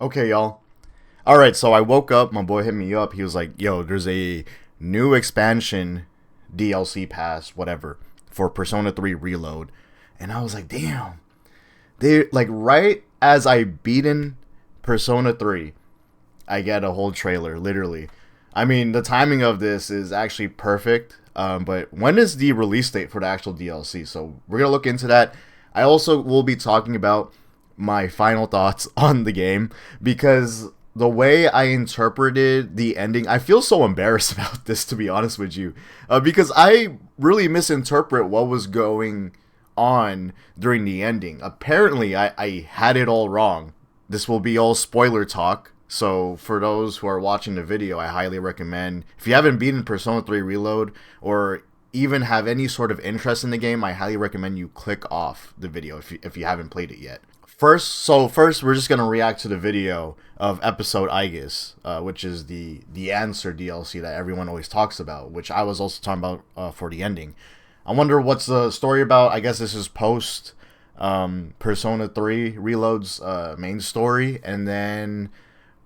Okay, y'all. Alright, so I woke up, my boy hit me up. He was like, yo, there's a new expansion DLC pass, whatever, for Persona 3 Reload. And I was like, damn. They like right as I beaten Persona 3, I get a whole trailer, literally. I mean, the timing of this is actually perfect. But when is the release date for the actual DLC? So we're gonna look into that. I also will be talking about my final thoughts on the game because the way I interpreted the ending, I feel so embarrassed about this, to be honest with you, because I really misinterpret what was going on during the ending. Apparently, I had it all wrong. This will be all spoiler talk. So for those who are watching the video, I highly recommend, if you haven't beaten Persona 3 Reload or even have any sort of interest in the game, I highly recommend you click off the video if you haven't played it yet. First we're just gonna react to the video of episode Aegis, which is the answer DLC that everyone always talks about, which I was also talking about for the ending. I wonder what's the story about. I guess this is post Persona 3 Reload's main story, and then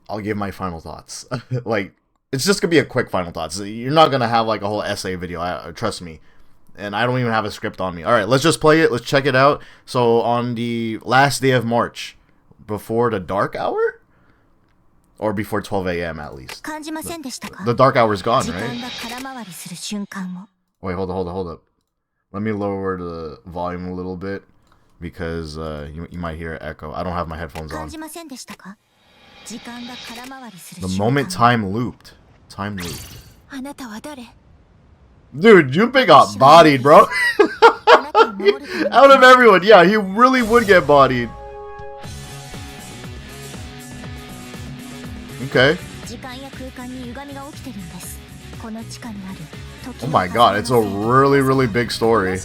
I'll give my final thoughts. Like, it's just gonna be a quick final thoughts. You're not gonna have like a whole essay video. Trust me. And I don't even have a script on me. All right, let's just play it. Let's check it out. So on the last day of March, before the dark hour, or before 12 a.m. at least. The dark hour's gone, right? Wait, hold up. Let me lower the volume a little bit because you might hear an echo. I don't have my headphones on. The moment time looped. Dude, Junpei got bodied, bro. Out of everyone, yeah, he really would get bodied. Okay. Oh my god, it's a really, really big story.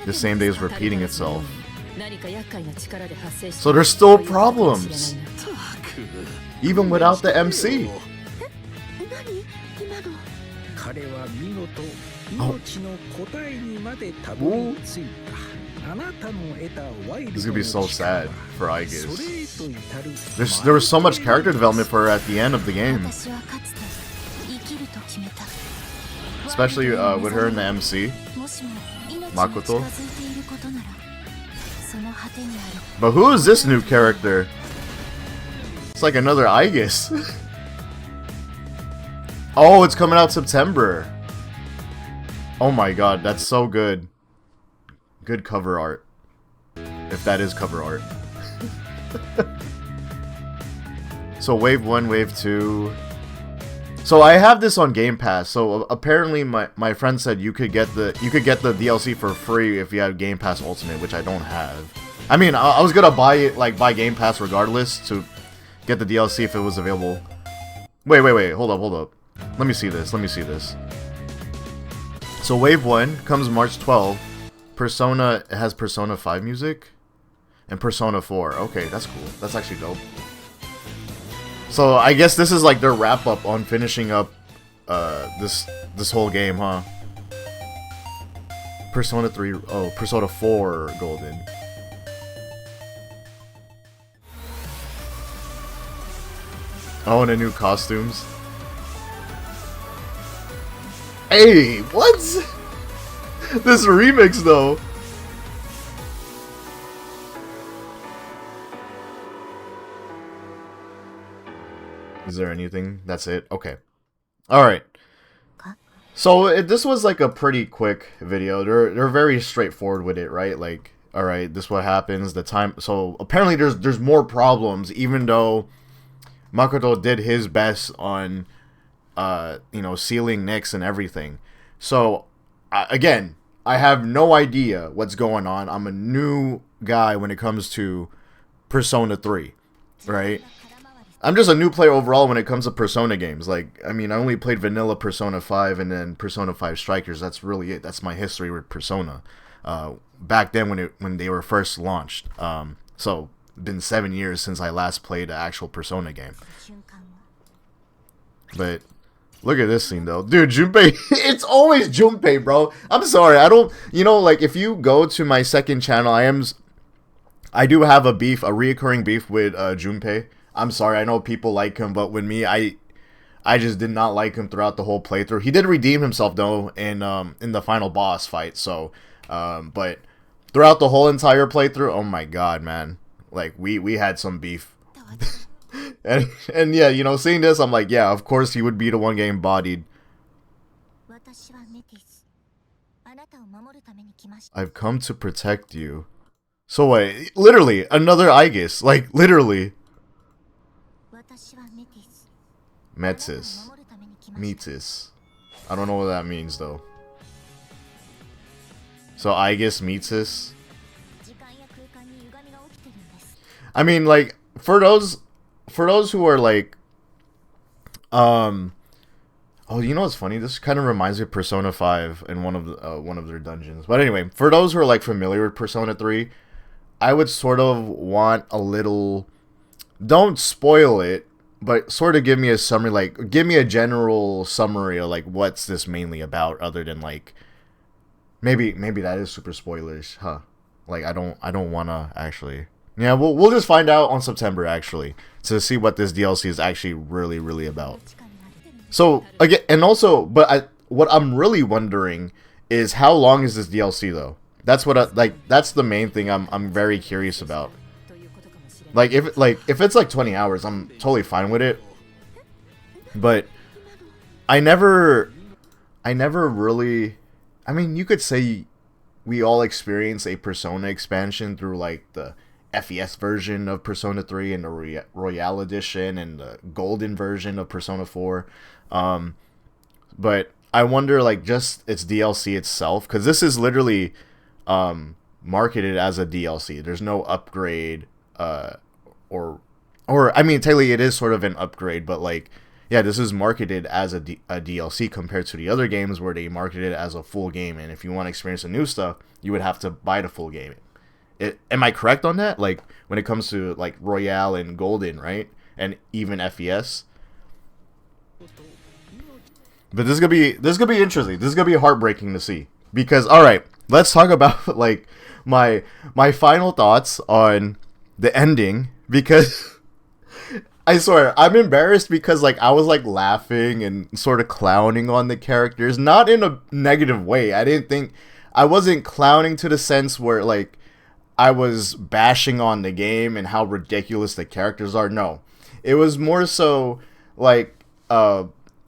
The same day is repeating itself. So there's still problems. Even without the MC. Oh. This is gonna be so sad for Aegis. There was so much character development for her at the end of the game. Especially with her in the MC, Makoto. But who is this new character? It's like another Aegis. Oh, it's coming out September. Oh my god, that's so good. Good cover art. If that is cover art. So Wave 1, Wave 2. So I have this on Game Pass. So apparently my friend said you could get the DLC for free if you have Game Pass Ultimate, which I don't have. I mean, I was gonna buy it, like buy Game Pass regardless to get the DLC if it was available. Wait, hold up. Let me see this. So Wave 1 comes March 12th. Persona has Persona 5 music. And Persona 4. Okay, that's cool. That's actually dope. So I guess this is like their wrap up on finishing up this whole game, huh? Persona 3, oh, Persona 4 Golden. Oh, and the new costumes. Hey, what? This remix, though. Is there anything? That's it? Okay. Alright. So, this was like a pretty quick video. They're very straightforward with it, right? Like, alright, this is what happens. The time... So, apparently there's more problems, even though Makoto did his best on... you know, sealing Nyx and everything. So, again, I have no idea what's going on. I'm a new guy when it comes to Persona 3, right? I'm just a new player overall when it comes to Persona games. Like, I mean, I only played vanilla Persona 5 and then Persona 5 Strikers. That's really it. That's my history with Persona. Back then when they were first launched. So, it's been 7 years since I last played an actual Persona game. But... look at this scene, though. Dude, Junpei, it's always Junpei, bro. I'm sorry, I don't, you know, like, if you go to my second channel, I do have a beef, a reoccurring beef with Junpei. I'm sorry, I know people like him, but with me, I just did not like him throughout the whole playthrough. He did redeem himself though in the final boss fight. So, but throughout the whole entire playthrough, oh my god, man, like we had some beef. And yeah, you know, seeing this, I'm like, yeah, of course he would be the one getting bodied. I've come to protect you. So wait, literally another Aegis, like literally. Metis. Metis. I don't know what that means though. So Aegis Metis. I mean, like for those who are like, oh, you know what's funny? This kind of reminds me of Persona 5 in one of their dungeons. But anyway, for those who are like familiar with Persona 3, I would sort of want a little. Don't spoil it, but sort of give me a summary, like give me a general summary of like what's this mainly about, other than like maybe that is super spoilers, huh? Like I don't wanna actually. Yeah, we'll just find out on September actually to see what this DLC is actually really about. So again, and also, but what I'm really wondering is how long is this DLC though? That's what that's the main thing I'm very curious about. Like if it's like 20 hours, I'm totally fine with it. But I never really, I mean, you could say we all experience a Persona expansion through like the FES version of Persona 3 and the Royale edition and the golden version of Persona 4. But I wonder like just its DLC itself, cuz this is literally marketed as a DLC. There's no upgrade or I mean technically it is sort of an upgrade, but like yeah, this is marketed as a DLC compared to the other games where they marketed it as a full game, and if you want to experience the new stuff, you would have to buy the full game. Am I correct on that? Like when it comes to like Royale and Golden, right? And even FES. But this is gonna be interesting. This is gonna be heartbreaking to see, because all right, let's talk about like my final thoughts on the ending, because I swear I'm embarrassed because like I was like laughing and sort of clowning on the characters, not in a negative way. I wasn't clowning to the sense where like I was bashing on the game and how ridiculous the characters are. No, it was more so like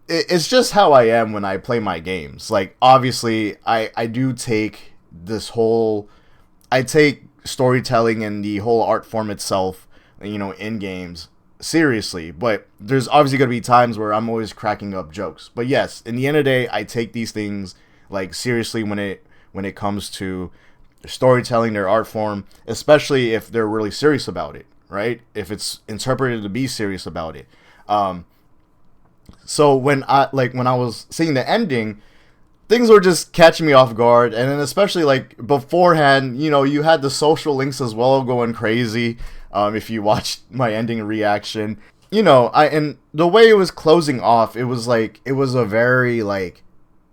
it's just how I am when I play my games. Like obviously I do take this whole, I take storytelling and the whole art form itself, you know, in games seriously, but there's obviously going to be times where I'm always cracking up jokes. But yes, in the end of the day, I take these things like seriously when it comes to storytelling, their art form, especially if they're really serious about it, right? If it's interpreted to be serious about it. So when I was seeing the ending, things were just catching me off guard, and then especially like beforehand, you know, you had the social links as well going crazy. If you watched my ending reaction, you know, and the way it was closing off, it was like it was a very like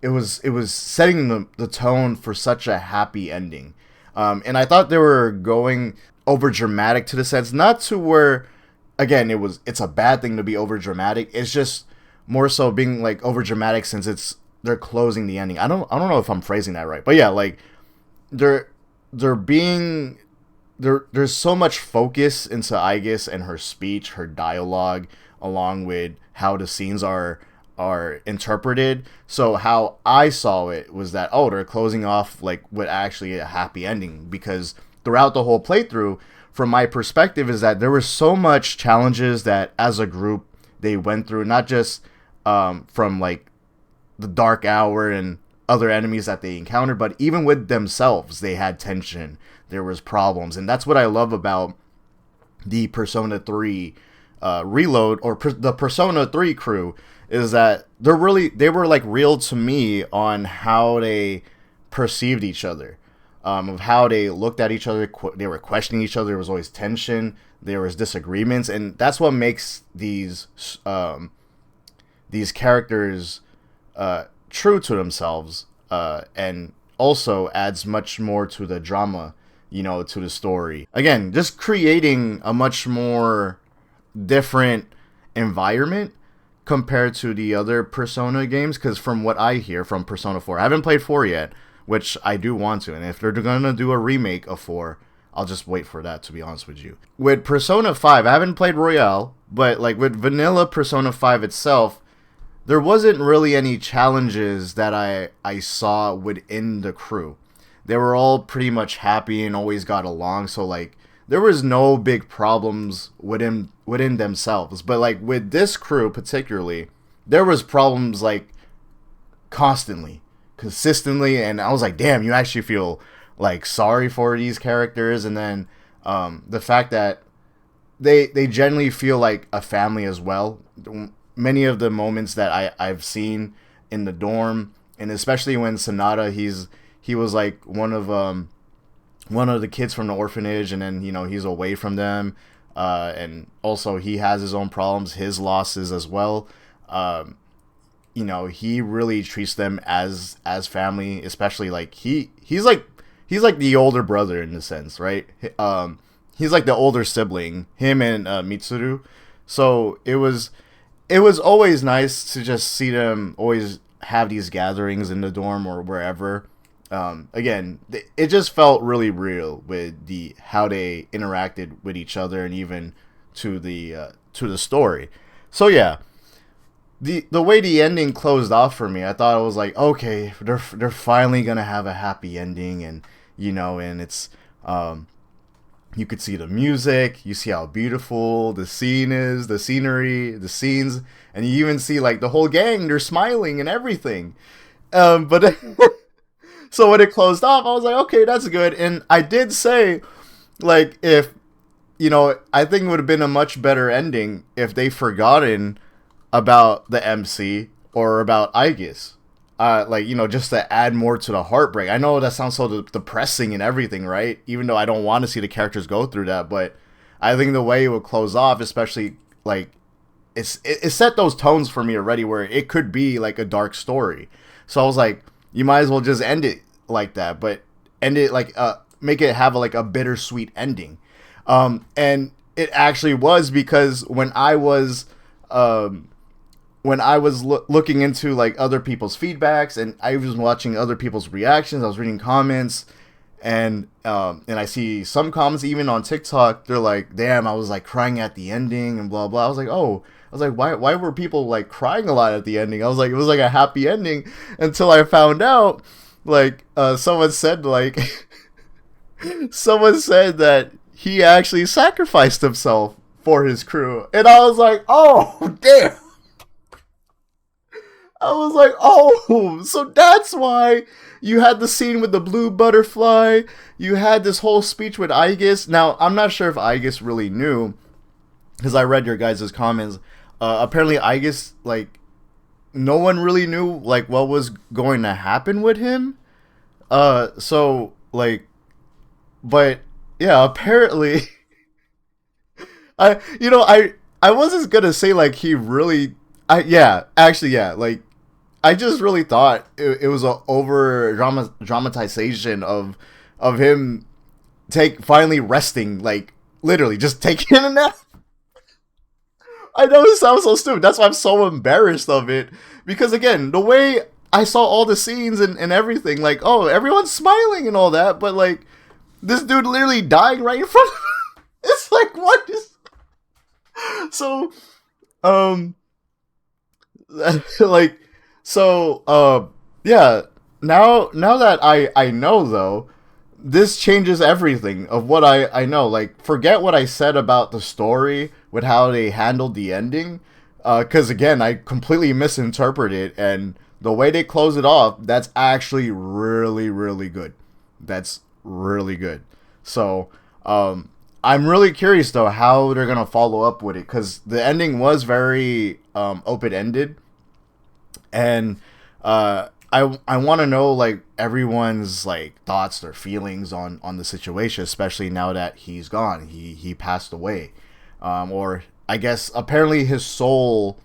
it was setting the tone for such a happy ending. And I thought they were going over dramatic to the sense, not to where, again, it's a bad thing to be over dramatic. It's just more so being like over dramatic since they're closing the ending. I don't know if I'm phrasing that right, but yeah, like they're being there's so much focus into Aegis and her speech, her dialogue, along with how the scenes are interpreted. So how I saw it was that, oh, they're closing off like with actually a happy ending, because throughout the whole playthrough, from my perspective, is that there were so much challenges that as a group they went through, not just from like the Dark Hour and other enemies that they encountered, but even with themselves they had tension, there was problems. And that's what I love about the Persona 3 Reload, or the Persona 3 crew, is that they were like real to me on how they perceived each other, of how they looked at each other. They were questioning each other. There was always tension, there was disagreements, and that's what makes these characters true to themselves, and also adds much more to the drama to the story. Again, just creating a much more different environment compared to the other Persona games. Because from what I hear from Persona 4, I haven't played 4 yet, which I do want to. And if they're gonna do a remake of 4, I'll just wait for that, to be honest with you. With Persona 5, I haven't played Royale, but like with vanilla Persona 5 itself, there wasn't really any challenges that I saw within the crew. They were all pretty much happy and always got along, so like there was no big problems within themselves. But like with this crew particularly, there was problems like constantly, consistently, and I was like, damn, you actually feel like sorry for these characters. And then the fact that they generally feel like a family as well. Many of the moments that I've seen in the dorm, and especially when Sonata, he was like one of the kids from the orphanage, and then he's away from them, and also he has his own problems, his losses as well. He really treats them as family, especially like he's like the older brother in the sense, right? He's like the older sibling, him and Mitsuru. So it was always nice to just see them always have these gatherings in the dorm or wherever. Again, it just felt really real with how they interacted with each other, and even to the story. So yeah, the way the ending closed off for me, I thought it was like, okay, they're finally gonna have a happy ending, and and it's you could see the music, you see how beautiful the scene is, the scenery, the scenes, and you even see like the whole gang, they're smiling and everything. But so when it closed off, I was like, okay, that's good. And I did say, like, if I think it would have been a much better ending if they forgotten about the MC or about Aegis. Just to add more to the heartbreak. I know that sounds so depressing and everything, right? Even though I don't want to see the characters go through that, but I think the way it would close off, especially like it set those tones for me already, where it could be like a dark story. So I was like, you might as well just end it like that, but end it like make it have like a bittersweet ending. And it actually was, because when I was looking into like other people's feedbacks, and I was watching other people's reactions, I was reading comments, and I see some comments even on TikTok. They're like, "Damn, I was like crying at the ending," and blah blah. I was like, why were people like crying a lot at the ending? I was like, it was like a happy ending, until I found out, like someone said that he actually sacrificed himself for his crew, and I was like, oh damn. I was like, oh, so that's why you had the scene with the blue butterfly. You had this whole speech with Aegis. Now, I'm not sure if Aegis really knew, because I read your guys' comments. Apparently, Aegis, like, no one really knew, like, what was going to happen with him. So, like, but, yeah, apparently, I wasn't gonna say, like, he really, like, I just really thought it was a over dramatization of him finally resting, like literally just taking a nap. I know it sounds so stupid. That's why I'm so embarrassed of it, because again, the way I saw all the scenes and everything, like, oh, everyone's smiling and all that, but like this dude literally dying right in front of me. It's like, what is so like. So, yeah, now that I know, though, this changes everything of what I know. Like, forget what I said about the story with how they handled the ending, because, again, I completely misinterpreted, and the way they close it off, that's actually really, really good. That's really good. So, I'm really curious, though, how they're going to follow up with it, because the ending was very open-ended. And I want to know, like, everyone's like thoughts, their feelings on the situation, especially now that he's gone. He passed away, or I guess apparently his soul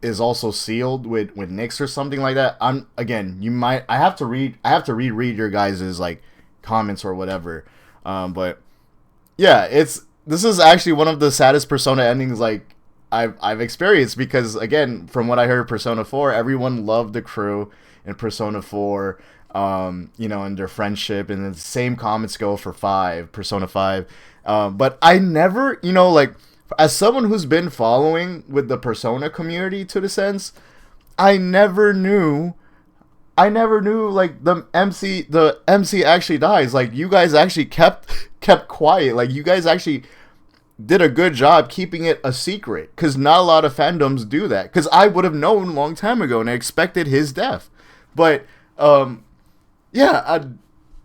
is also sealed with Nyx or something like that. I have to reread your guys' like comments or whatever. But yeah, this is actually one of the saddest Persona endings like I've experienced, because again, from what I heard, Persona 4, everyone loved the crew in Persona 4, you know, and their friendship, and the same comments go for 5, Persona 5. But I never, you know, like, as someone who's been following with the Persona community to the sense, I never knew like the MC actually dies. Like, you guys actually kept quiet. Like, you guys actually did a good job keeping it a secret, because not a lot of fandoms do that, because I would have known a long time ago and I expected his death. But yeah,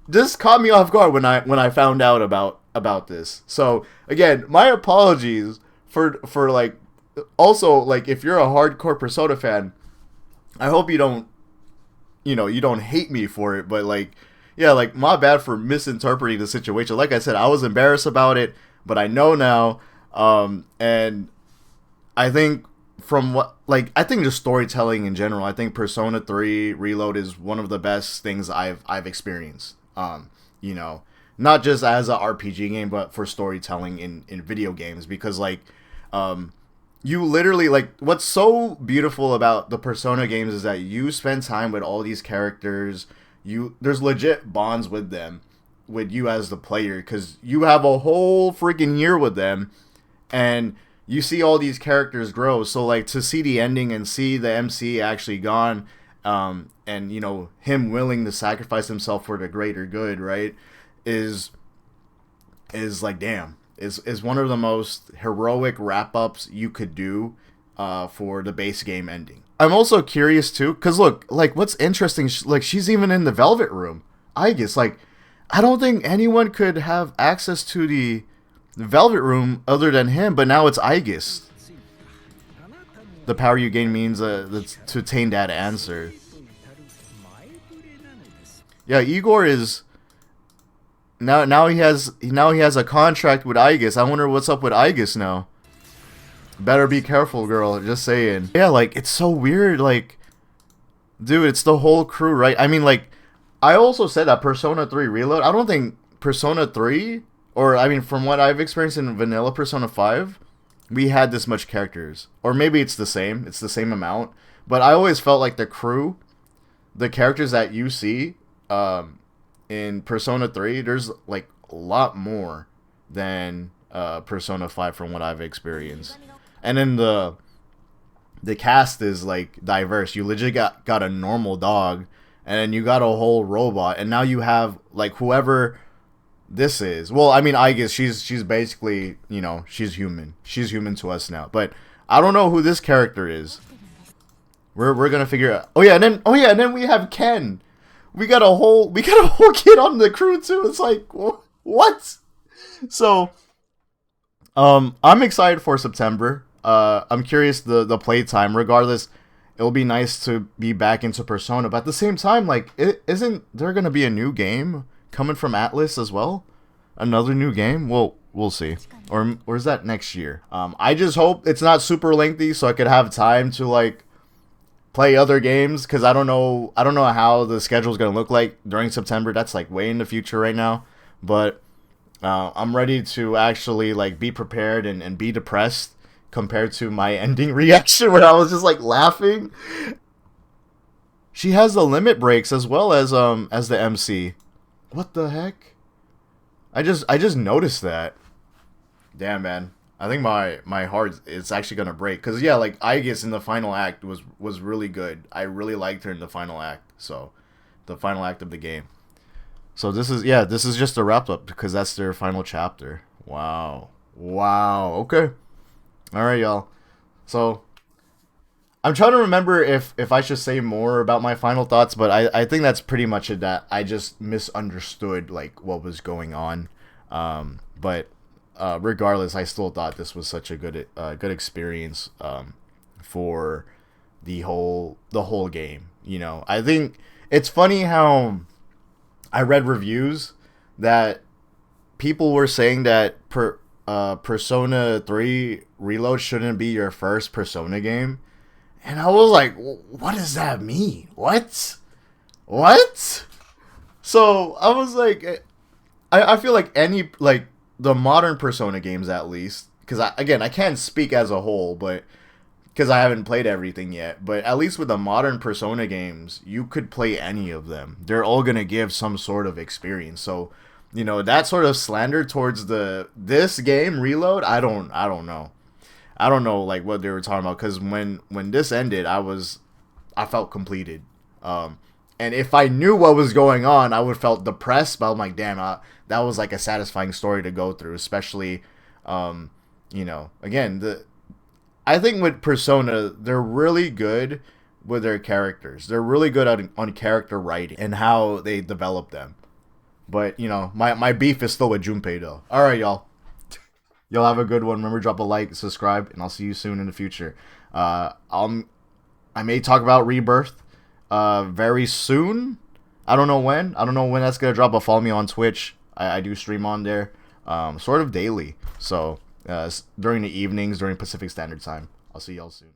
this caught me off guard when I found out about this. So again, my apologies for like, also, like, if you're a hardcore Persona fan, I hope you don't, you know, you don't hate me for it, but like, yeah, like, my bad for misinterpreting the situation. Like I said, I was embarrassed about it, but I know now. And I think from what, like, I think just storytelling in general, I think Persona 3 Reload is one of the best things I've experienced. You know, not just as a RPG game, but for storytelling in video games, because like, you literally, like, what's so beautiful about the Persona games is that you spend time with all these characters. There's legit bonds with them, with you as the player, because you have a whole freaking year with them, and you see all these characters grow. So like, to see the ending and see the MC actually gone, and you know, him willing to sacrifice himself for the greater good, right, is like, damn, is one of the most heroic wrap ups you could do for the base game ending. I'm also curious too, because look, like, what's interesting, like, she's even in the Velvet Room. I guess, like, I don't think anyone could have access to the Velvet Room other than him, but now it's Aegis. The power you gain means to attain that answer. Yeah, Igor is now he has a contract with Aegis. I wonder what's up with Aegis now. Better be careful, girl. Just saying. Yeah, like, it's so weird. Like, dude, it's the whole crew, right? I mean, like, I also said that Persona 3 Reload, I don't think Persona 3, or I mean, from what I've experienced in vanilla Persona 5, we had this much characters. Or maybe it's the same amount. But I always felt like the crew, the characters that you see in Persona 3, there's like a lot more than Persona 5 from what I've experienced. And then the cast is like diverse. You legit got a normal dog, and then you got a whole robot, and now you have like whoever this is. Well, I mean, I guess she's basically, you know, she's human. She's human to us now. But I don't know who this character is. We're gonna figure out. Oh yeah, and then we have Ken. We got a whole kid on the crew too. It's like, what? So I'm excited for September. I'm curious the playtime. Regardless, it'll be nice to be back into Persona. But at the same time, like, isn't there gonna be a new game coming from Atlus as well? Another new game? Well, we'll see. Or is that next year? I just hope it's not super lengthy, so I could have time to like play other games, because I don't know how the schedule is gonna look like during September. That's like way in the future right now. But I'm ready to actually like be prepared and be depressed compared to my ending reaction where I was just like laughing. She has the limit breaks as well as the MC. What the heck? I just noticed that. Damn, man. I think my heart is actually gonna break, because yeah, like, Aegis in the final act was really good. I really liked her in the final act. So the final act of the game. So this is just a wrap up, because that's their final chapter. Wow. Okay. All right, y'all. So I'm trying to remember if I should say more about my final thoughts, but I think that's pretty much it. That I just misunderstood like what was going on. But regardless, I still thought this was such a good experience for the whole game. You know, I think it's funny how I read reviews that people were saying that Persona 3 Reload shouldn't be your first Persona game. And I was like, what does that mean? What? So I was like, I feel like any like the modern Persona games at least, because I can't speak as a whole, but because I haven't played everything yet, but at least with the modern Persona games, you could play any of them. They're all gonna give some sort of experience. So, that sort of slander towards the this game Reload, I don't know. I don't know like what they were talking about because when this ended, I felt completed. And if I knew what was going on, I would felt depressed. But I'm like, damn, that was like a satisfying story to go through, especially, again the I think with Persona, they're really good with their characters. They're really good on character writing and how they develop them. But my beef is still with Junpei though. All right, y'all. Y'all have a good one. Remember, drop a like, subscribe, and I'll see you soon in the future. I may talk about Rebirth very soon. I don't know when. I don't know when that's gonna drop. But follow me on Twitch. I do stream on there, sort of daily. So during the evenings, during Pacific Standard Time. I'll see y'all soon.